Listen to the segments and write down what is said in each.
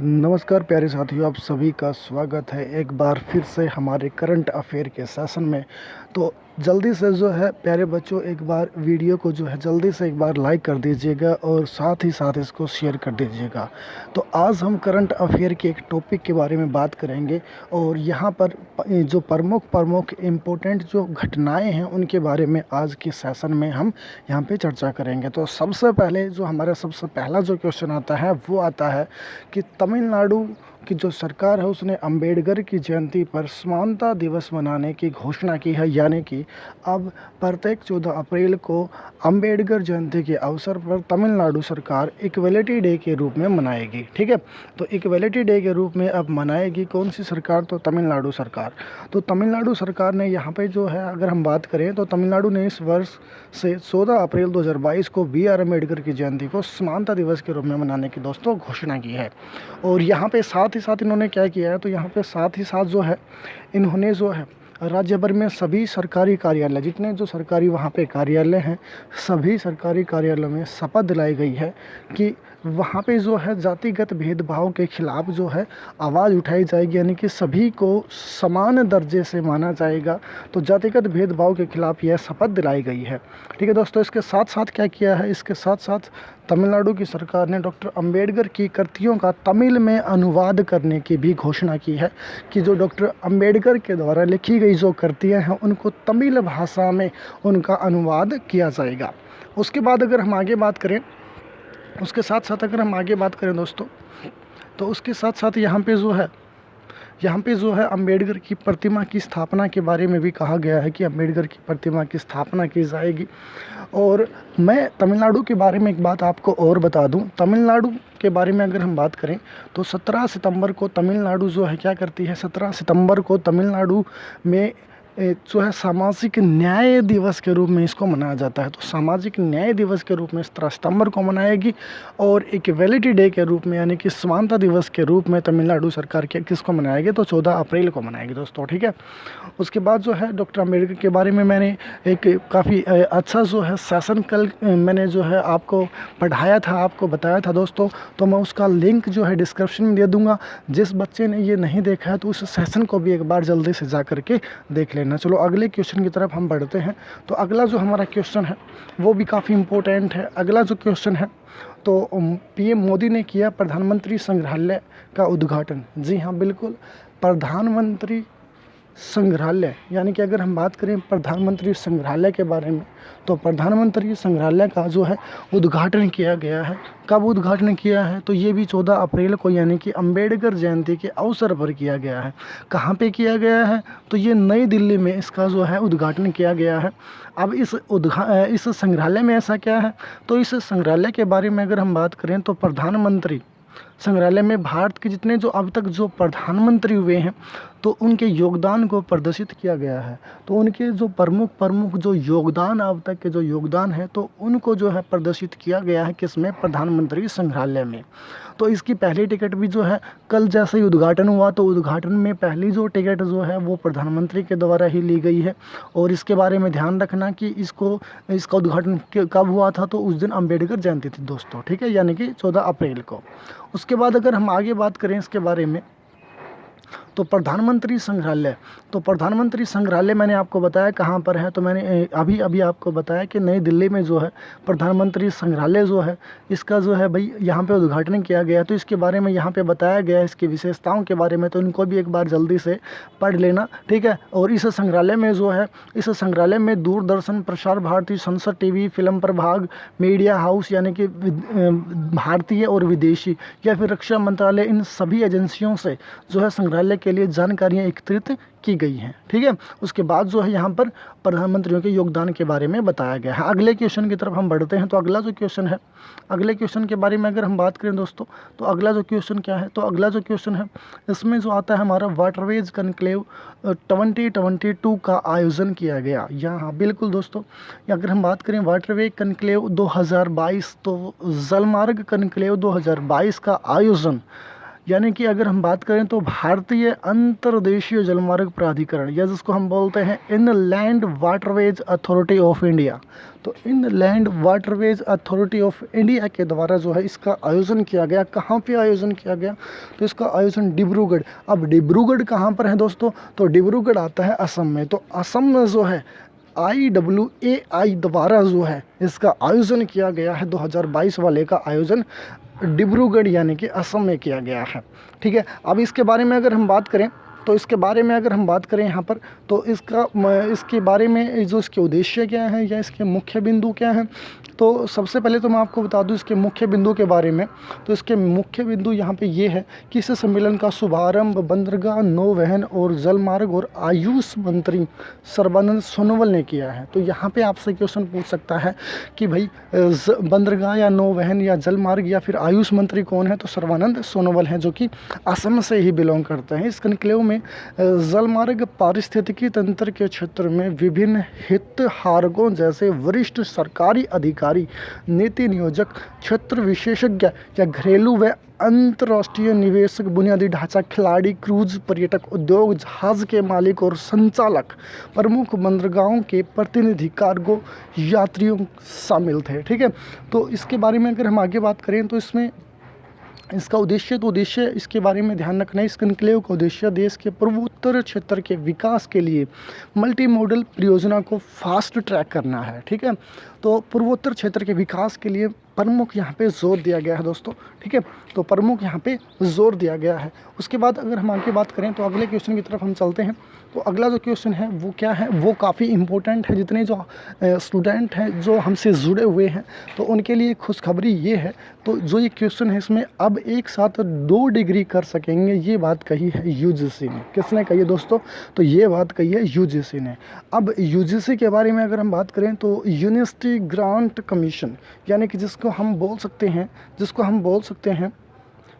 नमस्कार प्यारे साथियों, आप सभी का स्वागत है एक बार फिर से हमारे करंट अफेयर के सेशन में। तो जल्दी से जो है प्यारे बच्चों, एक बार वीडियो को जो है जल्दी से एक बार लाइक कर दीजिएगा और साथ ही साथ इसको शेयर कर दीजिएगा। तो आज हम करंट अफेयर के एक टॉपिक के बारे में बात करेंगे और यहाँ पर जो प्रमुख इम्पोर्टेंट जो घटनाएं हैं उनके बारे में आज के सेशन में हम यहाँ पे चर्चा करेंगे। तो सबसे पहले जो हमारा सबसे पहला जो क्वेश्चन आता है वो आता है कि तमिलनाडु की जो सरकार है उसने अंबेडकर की जयंती पर समानता दिवस मनाने की घोषणा की है, यानी कि अब प्रत्येक 14 अप्रैल को अंबेडकर जयंती के अवसर पर तमिलनाडु सरकार इक्वलिटी डे के रूप में मनाएगी। ठीक है, तो इक्वलिटी डे के रूप में अब मनाएगी कौन सी सरकार? तो तमिलनाडु सरकार। तो तमिलनाडु सरकार ने यहाँ पे जो है, अगर हम बात करें तो तमिलनाडु ने इस वर्ष से 14 अप्रैल 2022 को BR अम्बेडकर की जयंती को समानता दिवस के रूप में मनाने की दोस्तों घोषणा की है। और यहाँ पे साथ ही साथ इन्होंने क्या किया है, तो यहाँ पे साथ ही साथ जो है इन्होंने जो है राज्य भर में सभी सरकारी कार्यालय, जितने जो सरकारी वहाँ पे कार्यालय हैं, सभी सरकारी कार्यालयों में शपथ दिलाई गई है कि वहाँ पे जो है जातिगत भेदभाव के खिलाफ जो है आवाज़ उठाई जाएगी, यानी कि सभी को समान दर्जे से माना जाएगा। तो जातिगत भेदभाव के खिलाफ यह शपथ दिलाई गई है। ठीक है दोस्तों, इसके साथ साथ क्या किया है, इसके साथ साथ तमिलनाडु की सरकार ने डॉक्टर अंबेडकर की कृतियों का तमिल में अनुवाद करने की भी घोषणा की है कि जो डॉक्टर अंबेडकर के द्वारा लिखी गई जो कृतियाँ हैं उनको तमिल भाषा में उनका अनुवाद किया जाएगा। उसके बाद अगर हम आगे बात करें, उसके साथ साथ अगर हम आगे बात करें दोस्तों, तो उसके साथ साथ यहाँ पे जो है अंबेडकर की प्रतिमा की स्थापना के बारे में भी कहा गया है कि अंबेडकर की प्रतिमा की स्थापना की जाएगी। और मैं तमिलनाडु के बारे में एक बात आपको और बता दूं, तमिलनाडु के बारे में अगर हम बात करें तो 17 सितंबर को तमिलनाडु जो है क्या करती है, 17 सितंबर को तमिलनाडु में जो है सामाजिक न्याय दिवस के रूप में इसको मनाया जाता है। तो सामाजिक न्याय दिवस के रूप में 17 सितंबर को मनाएगी और इक्वलिटी डे के रूप में, यानी कि समानता दिवस के रूप में तमिलनाडु सरकार के किसको मनाएगी, तो 14 अप्रैल को मनाएगी दोस्तों। ठीक है, उसके बाद जो है डॉक्टर अम्बेडकर के बारे में मैंने एक काफ़ी अच्छा जो है सेशन कल मैंने जो है आपको पढ़ाया था, आपको बताया था दोस्तों। तो मैं उसका लिंक जो है डिस्क्रिप्शन में दे दूँगा। जिस बच्चे ने ये नहीं देखा है तो उस सेशन को भी एक बार जल्दी से जा करके देख लेना। चलो अगले क्वेश्चन की तरफ हम बढ़ते हैं। तो अगला जो हमारा क्वेश्चन है वो भी काफ़ी इम्पोर्टेंट है। अगला जो क्वेश्चन है, तो PM मोदी ने किया प्रधानमंत्री संग्रहालय का उद्घाटन। जी हाँ, बिल्कुल, प्रधानमंत्री संग्रहालय, यानी कि अगर हम बात करें प्रधानमंत्री संग्रहालय के बारे में, तो प्रधानमंत्री संग्रहालय का जो है उद्घाटन किया गया है। कब उद्घाटन किया है, तो ये भी 14 अप्रैल को, यानी कि अंबेडकर जयंती के अवसर पर किया गया है। कहाँ पे किया गया है, तो ये नई दिल्ली में इसका जो है उद्घाटन किया गया है। अब इस संग्रहालय में ऐसा क्या है, तो इस संग्रहालय के बारे में अगर हम बात करें तो प्रधानमंत्री संग्रहालय में भारत के जितने जो अब तक जो प्रधानमंत्री हुए हैं तो उनके योगदान को प्रदर्शित किया गया है। तो उनके जो प्रमुख जो योगदान अब तक के जो योगदान है तो उनको जो है प्रदर्शित किया गया है किसमें, प्रधानमंत्री संग्रहालय में। तो इसकी पहली टिकट भी जो है कल जैसे ही उद्घाटन हुआ तो उद्घाटन में पहली जो टिकट जो है वो प्रधानमंत्री के द्वारा ही ली गई है। और इसके बारे में ध्यान रखना कि इसका उद्घाटन कब हुआ था, तो उस दिन अंबेडकर जयंती थी दोस्तों। ठीक है, यानी कि 14 अप्रैल को। उसके बाद अगर हम आगे बात करें इसके बारे में, तो प्रधानमंत्री संग्रहालय, तो प्रधानमंत्री संग्रहालय मैंने आपको बताया कहाँ पर है, तो मैंने अभी आपको बताया कि नई दिल्ली में जो है प्रधानमंत्री संग्रहालय जो है इसका जो है भाई यहाँ पे उद्घाटन किया गया। तो इसके बारे में यहाँ पे बताया गया है, इसकी विशेषताओं के बारे में, तो इनको भी एक बार जल्दी से पढ़ लेना। ठीक है, और इस संग्रहालय में जो है, इस संग्रहालय में दूरदर्शन, प्रसार भारती, संसद TV, फिल्म प्रभाग, मीडिया हाउस यानी कि भारतीय और विदेशी या फिर रक्षा मंत्रालय, इन सभी एजेंसियों से जो है संग्रहालय के लिए जानकारियाँ एकत्रित की गई हैं। ठीक है, उसके बाद जो है यहाँ पर प्रधानमंत्रियों के योगदान के बारे में बताया गया है। अगले क्वेश्चन की तरफ हम बढ़ते हैं। तो अगला जो क्वेश्चन है, अगले क्वेश्चन के बारे में अगर हम बात करें दोस्तों, तो अगला जो क्वेश्चन क्या है, तो अगला जो क्वेश्चन है इसमें जो आता है हमारा वाटरवेज कनक्लेव 2022 का आयोजन किया गया। यहाँ बिल्कुल दोस्तों, अगर हम बात करें वाटरवे कनक्लेव 2022, तो जलमार्ग कनक्लेव 2022 का आयोजन यानी कि अगर हम बात करें तो भारतीय अंतर्देशीय जलमार्ग प्राधिकरण, या जिसको हम बोलते हैं inland waterways authority of India, तो inland waterways authority of India के द्वारा जो है इसका आयोजन किया गया। कहाँ पे आयोजन किया गया? तो इसका आयोजन डिब्रूगढ़। अब डिब्रूगढ़ कहाँ पर है दोस्तों? तो डिब्रूगढ़ आता है असम में। तो असम में जो है IWAI द्वारा जो है इसका आयोजन किया गया है। 2022 वाले का आयोजन डिब्रूगढ़ यानी कि असम में किया गया है। ठीक है, अब इसके बारे में अगर हम बात करें यहाँ पर, तो इसके बारे में जो इसके उद्देश्य क्या है या इसके मुख्य बिंदु क्या हैं, तो सबसे पहले तो मैं आपको बता दूं इसके मुख्य बिंदु के बारे में। तो इसके मुख्य बिंदु यहाँ पे ये है कि इस सम्मेलन का शुभारंभ बंदरगाह, नौवहन और जलमार्ग और आयुष मंत्री सर्बानंद सोनोवाल ने किया है। तो यहाँ पे आपसे क्वेश्चन पूछ सकता है कि भाई बंदरगाह या नौवहन या जलमार्ग या फिर आयुष मंत्री कौन है? तो सर्बानंद सोनोवाल हैं, जो कि असम से ही बिलोंग करते हैं। इस कनक्लेव में जलमार्ग पारिस्थितिकी तंत्र के क्षेत्र में विभिन्न हितधारकों जैसे वरिष्ठ सरकारी अधिकारी, नीति नियोजक, क्षेत्र विशेषज्ञ या घरेलू व अंतर्राष्ट्रीय निवेशक, बुनियादी ढांचा खिलाड़ी, क्रूज, पर्यटक, उद्योग, जहाज के मालिक और संचालक, प्रमुख बंदरगाहों के प्रतिनिधि, कार्गो यात्रियों शामिल थे। ठीक है, तो इसके बारे में अगर हम आगे बात करें तो इसमें इसका उद्देश्य इसके बारे में ध्यान रखना है। इस कनक्लेव का उद्देश्य देश के पूर्वोत्तर क्षेत्र के विकास के लिए मल्टी मॉडल परियोजना को फास्ट ट्रैक करना है। ठीक है, तो पूर्वोत्तर क्षेत्र के विकास के लिए प्रमुख यहाँ पे जोर दिया गया है दोस्तों। ठीक है, तो प्रमुख यहाँ पे जोर दिया गया है। उसके बाद अगर हम आगे बात करें तो अगले क्वेश्चन की तरफ हम चलते हैं। तो अगला जो क्वेश्चन है वो क्या है? वो काफ़ी इम्पोर्टेंट है। जितने जो स्टूडेंट हैं जो हमसे जुड़े हुए हैं तो उनके लिए खुशखबरी ये है, तो जो ये क्वेश्चन है इसमें अब एक साथ 2 डिग्री कर सकेंगे, ये बात कही है UGC ने। किसने कही है दोस्तों? तो ये बात कही है UGC ने। अब UGC के बारे में अगर हम बात करें तो यूनिवर्सिटी ग्रांट कमीशन, यानी कि जिसको हम बोल सकते हैं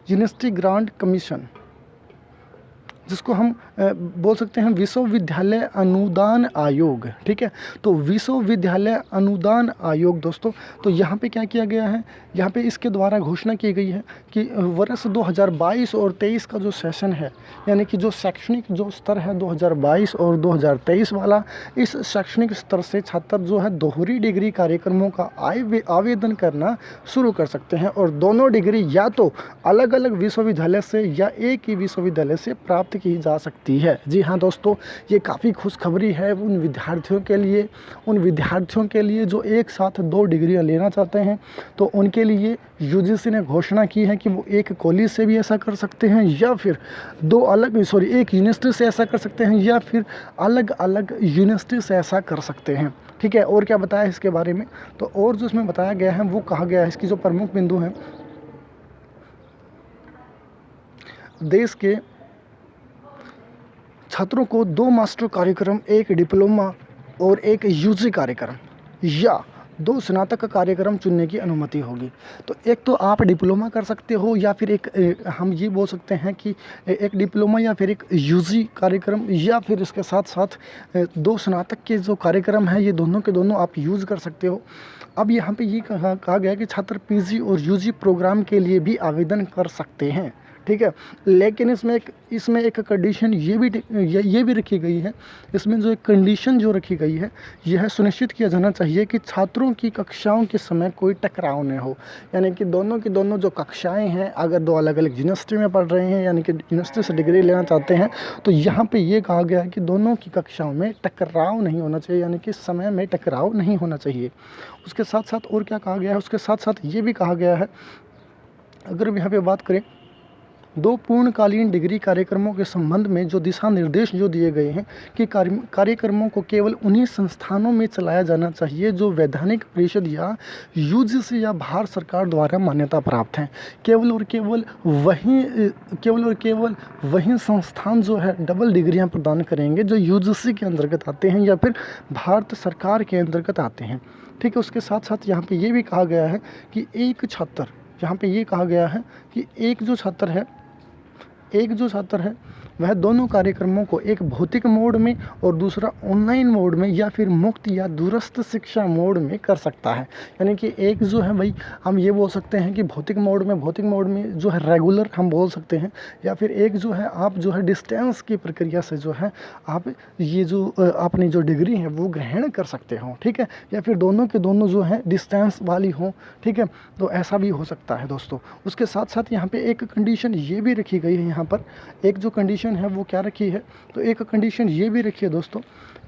यूनिवर्सिटी ग्रांट कमीशन, जिसको हम बोल सकते हैं विश्वविद्यालय अनुदान आयोग। ठीक है, तो विश्वविद्यालय अनुदान आयोग दोस्तों, तो यहाँ पे क्या किया गया है? यहाँ पे इसके द्वारा घोषणा की गई है कि वर्ष 2022 और 23 का जो सेशन है, यानी कि जो शैक्षणिक जो स्तर है 2022 और 2023 वाला, इस शैक्षणिक स्तर से छात्र जो है दोहरी डिग्री कार्यक्रमों का आवेदन करना शुरू कर सकते हैं। और दोनों डिग्री या तो अलग अलग विश्वविद्यालय से या एक ही विश्वविद्यालय से प्राप्त की जा सकती है। जी हाँ दोस्तों, ये काफ़ी खुशखबरी है उन विद्यार्थियों के लिए जो एक साथ 2 डिग्रियां लेना चाहते हैं। तो उनके लिए UGC ने घोषणा की है कि वो एक कॉलेज से भी ऐसा कर सकते हैं या फिर एक यूनिवर्सिटी से ऐसा कर सकते हैं या फिर अलग अलग यूनिवर्सिटी से ऐसा कर सकते हैं। ठीक है, और क्या बताया इसके बारे में? तो और जो इसमें बताया गया है वो कहा गया है, इसकी जो प्रमुख बिंदु हैं, देश के छात्रों को 2 मास्टर कार्यक्रम, 1 डिप्लोमा और 1 UG कार्यक्रम या 2 स्नातक कार्यक्रम चुनने की अनुमति होगी। तो एक तो आप डिप्लोमा कर सकते हो या फिर हम ये बोल सकते हैं कि एक डिप्लोमा या फिर एक UG कार्यक्रम, या फिर इसके साथ साथ 2 स्नातक के जो कार्यक्रम हैं, ये दोनों के दोनों आप यूज़ कर सकते हो। अब यहाँ पे ये कहा गया कि छात्र PG और UG प्रोग्राम के लिए भी आवेदन कर सकते हैं। ठीक है, लेकिन इसमें एक कंडीशन ये भी रखी गई है। इसमें जो एक कंडीशन जो रखी गई है, यह सुनिश्चित किया जाना चाहिए कि छात्रों की कक्षाओं के समय कोई टकराव न हो। यानी कि दोनों की दोनों जो कक्षाएं हैं, अगर 2 अलग अलग यूनिवर्सिटी में पढ़ रहे हैं, यानी कि यूनिवर्सिटी से डिग्री लेना चाहते हैं, तो यहाँ पे ये कहा गया है कि दोनों की कक्षाओं में टकराव नहीं होना चाहिए, यानी कि समय में टकराव नहीं होना चाहिए। उसके साथ साथ और क्या कहा गया है? उसके साथ साथ ये भी कहा गया है, अगर हम यहाँ पे बात करें 2 पूर्णकालीन डिग्री कार्यक्रमों के संबंध में जो दिशा निर्देश जो दिए गए हैं कि कार्यक्रमों को केवल उन्हीं संस्थानों में चलाया जाना चाहिए जो वैधानिक परिषद या UGC या भारत सरकार द्वारा मान्यता प्राप्त हैं। केवल और केवल वही संस्थान जो है डबल डिग्रियां प्रदान करेंगे जो UGC के अंतर्गत आते हैं या फिर भारत सरकार के अंतर्गत आते हैं। ठीक है, उसके साथ साथ यहाँ पे ये भी कहा गया है कि एक छात्र वह दोनों कार्यक्रमों को एक भौतिक मोड में और दूसरा ऑनलाइन मोड में या फिर मुक्त या दूरस्थ शिक्षा मोड में कर सकता है। यानी कि एक जो है भाई हम ये बोल सकते हैं कि भौतिक मोड में जो है रेगुलर हम बोल सकते हैं, या फिर एक जो है आप जो है डिस्टेंस की प्रक्रिया से जो है आप ये जो अपनी जो डिग्री है वो ग्रहण कर सकते हो, ठीक है, या फिर दोनों के दोनों जो है डिस्टेंस वाली हो, ठीक है, तो ऐसा भी हो सकता है दोस्तों। उसके साथ साथ यहाँ पे एक कंडीशन ये भी रखी गई है, यहाँ पर एक जो कंडीशन है वो क्या रखी है, तो एक कंडीशन ये भी रखी है दोस्तों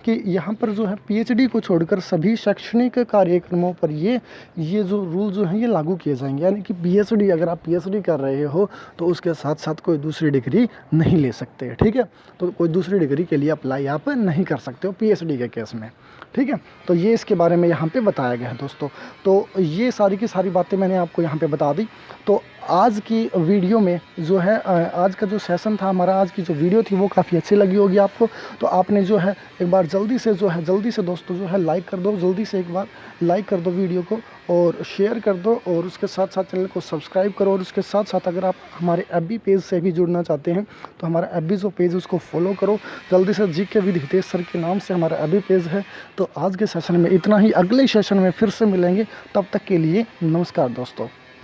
कि यहाँ पर जो है पीएचडी को छोड़कर सभी शैक्षणिक कार्यक्रमों पर ये जो रूल जो हैं ये लागू किए जाएंगे। यानी कि पीएचडी, अगर आप पीएचडी कर रहे हो तो उसके साथ साथ कोई दूसरी डिग्री नहीं ले सकते, ठीक है, तो कोई दूसरी डिग्री के लिए अप्लाई आप नहीं कर सकते हो पीएचडी के केस में, ठीक है। तो ये इसके बारे में यहाँ पे बताया गया है दोस्तों। तो ये सारी की सारी बातें मैंने आपको यहाँ पे बता दी। तो आज की वीडियो में जो है आज का जो सेशन था हमारा, आज की जो वीडियो थी वो काफ़ी अच्छी लगी होगी आपको। तो आपने जो है एक बार जल्दी से दोस्तों जो है लाइक कर दो, जल्दी से एक बार लाइक कर दो वीडियो को और शेयर कर दो, और उसके साथ साथ चैनल को सब्सक्राइब करो। और उसके साथ साथ अगर आप हमारे एफबी पेज से भी जुड़ना चाहते हैं तो हमारा एफबी जो पेज उसको फॉलो करो जल्दी से। जीके विद हितेश सर के नाम से हमारा एफबी पेज है। तो आज के सेशन में इतना ही, अगले सेशन में फिर से मिलेंगे, तब तक के लिए नमस्कार दोस्तों।